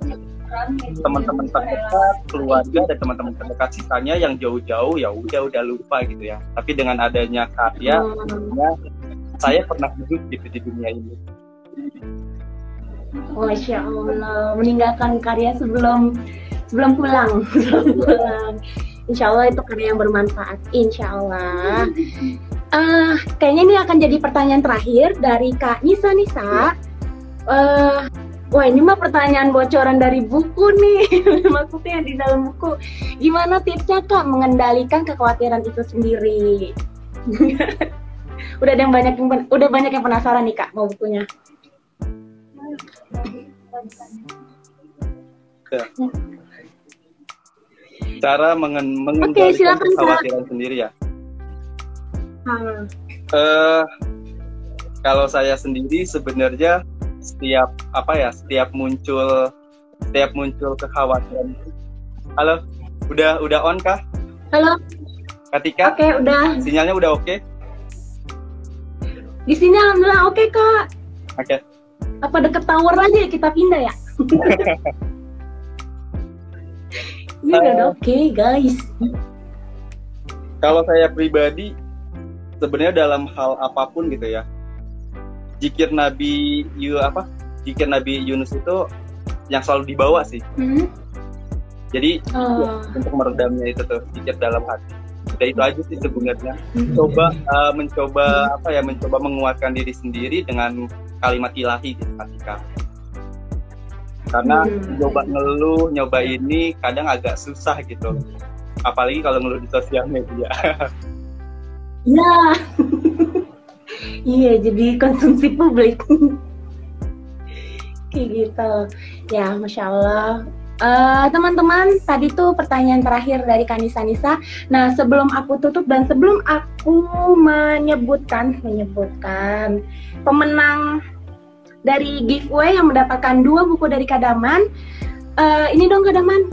teman-teman terdekat, keluarga dan teman-teman terdekat, sisanya yang jauh-jauh ya udah lupa gitu ya. Tapi dengan adanya karya, saya pernah hidup gitu di dunia ini. Masya Allah, meninggalkan karya sebelum pulang. Insya Allah itu karya yang bermanfaat. Insya Allah. Kayaknya ini akan jadi pertanyaan terakhir dari Kak Nisa. Wah, ini mah pertanyaan bocoran dari buku nih. Maksudnya di dalam buku. Gimana tipsnya Kak mengendalikan kekhawatiran itu sendiri? Udah banyak yang penasaran nih Kak mau bukunya. Cara mengendalikan kekhawatiran sendiri ya. Kalau saya sendiri sebenarnya setiap muncul kekhawatiran. Halo, udah on kah? Halo. Katika? Oke, udah. Sinyalnya udah oke? Di sini alhamdulillah oke Kak. Oke. Apa deket tower aja kita pindah ya? Ini udah oke guys. Kalau saya pribadi sebenarnya dalam hal apapun gitu ya, zikir Nabi Yunus itu yang selalu dibawa sih. Jadi untuk meredamnya itu tuh zikir dalam hati. Udah itu aja sih sebenarnya. Mencoba menguatkan diri sendiri dengan kalimat ilahi gitu ketika. Karena nyoba ini kadang agak susah gitu. Apalagi kalau ngeluh di sosial media. Ya. Iya, jadi konsumsi publik. Kayak gitu. Ya, Masya Allah. Teman-teman, tadi tuh pertanyaan terakhir dari Kanisa. Nah, sebelum aku tutup dan sebelum aku menyebutkan pemenang dari giveaway yang mendapatkan 2 buku dari Kadaman, ini dong Kadaman,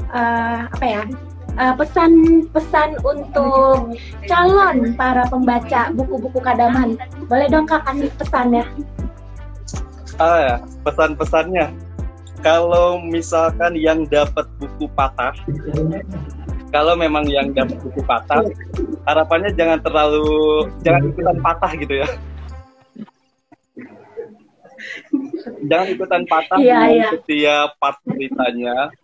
pesan-pesan untuk calon para pembaca buku-buku Kadaman. Boleh dong Kak kasih pesannya? Pesan-pesannya. Kalau misalkan yang dapat buku patah, kalau memang yang dapat buku patah, harapannya jangan ikutan patah gitu ya. Jangan ikutan patah setiap part ceritanya.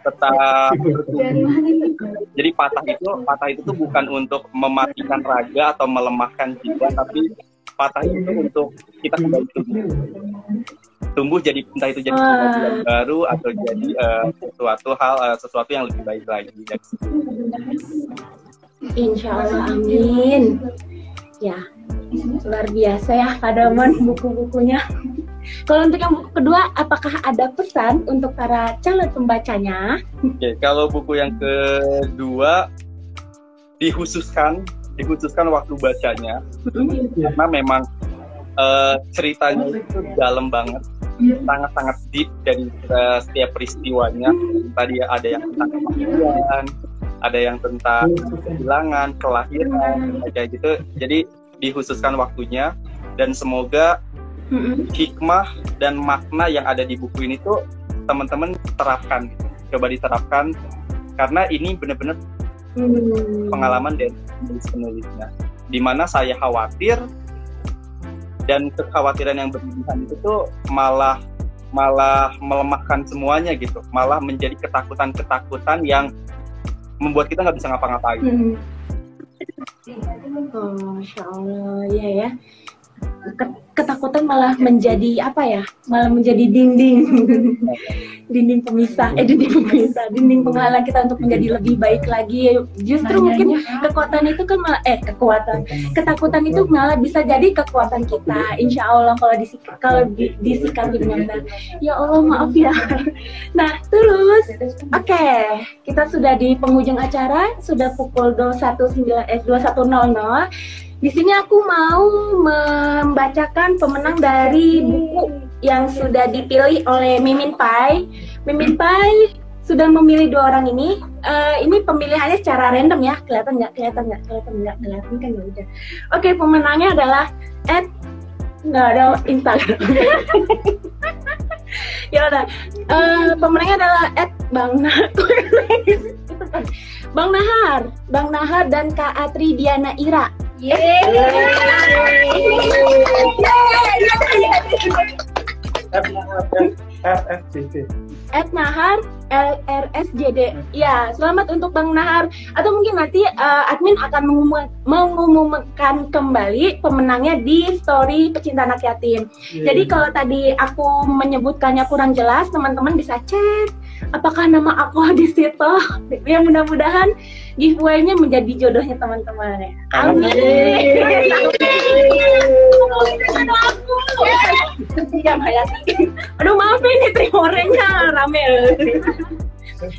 Tetap jadi patah itu tuh bukan untuk mematikan raga atau melemahkan jiwa, tapi patah itu untuk kita kembali tumbuh jadi entah itu jadi sesuatu yang baru atau jadi sesuatu yang lebih baik lagi. Insya Allah, amin. Ya, luar biasa ya Kadaman buku-bukunya. Kalau untuk yang buku kedua, apakah ada pesan untuk para calon pembacanya? Oke, kalau buku yang kedua dikhususkan waktu bacanya, karena memang ceritanya itu dalam banget, sangat-sangat deep dari setiap peristiwanya. Tadi ada yang tentang kematian, ada yang tentang kehilangan, kelahiran, kayak gitu. Jadi dikhususkan waktunya, dan semoga hikmah dan makna yang ada di buku ini tuh teman-teman terapkan, coba diterapkan, karena ini benar-benar pengalaman dari penulisnya, dimana saya khawatir dan kekhawatiran yang berlebihan itu tuh malah melemahkan semuanya gitu, malah menjadi ketakutan yang membuat kita nggak bisa ngapa-ngapain. Oh, Masya Allah, iya ya. Ketakutan malah menjadi malah menjadi dinding penghalang kita untuk menjadi lebih baik lagi. Justru mungkin kekuatan itu kan malah ketakutan itu malah bisa jadi kekuatan kita, insya Allah kalau disikapi dengan benar. Ya Allah, maaf ya. Nah, terus oke, kita sudah di penghujung acara, sudah pukul 21.00. Di sini aku mau membacakan pemenang dari buku yang sudah dipilih oleh Mimin Pai. Mimin Pai sudah memilih 2 orang ini. Ini pemilihannya secara random ya. Kelihatan nggak kan ya udah. Oke, pemenangnya adalah nggak ada Instagram. Ya udah. Pemenangnya adalah Bang Nahar dan Kak Atri Diana Ira. RSJD. @Nahar LRSJD. Ya, selamat untuk Bang Nahar. Atau mungkin nanti admin akan mengumumkan kembali pemenangnya di story Pecinta Anak Yatim. Jadi kalau tadi aku menyebutkannya kurang jelas, teman-teman bisa cek apakah nama aku di situ. Ya mudah-mudahan giveaway-nya menjadi jodohnya teman-teman ya. Amin. Aduh maaf ini tremorenya rame.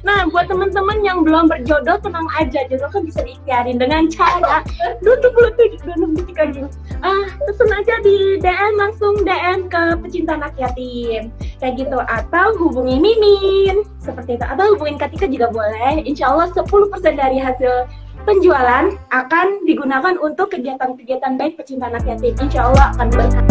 Nah, buat teman-teman yang belum berjodoh, tenang aja, jodoh kan bisa diikhtiarin dengan cara pesen aja di DM, langsung DM ke Pecinta Anak Yatim kayak gitu, atau hubungi Mimin seperti itu, atau hubungin Katika juga boleh. Insya Allah 10% dari hasil penjualan akan digunakan untuk kegiatan-kegiatan baik Pecinta Anak Yatim. Insya Allah akan berkah.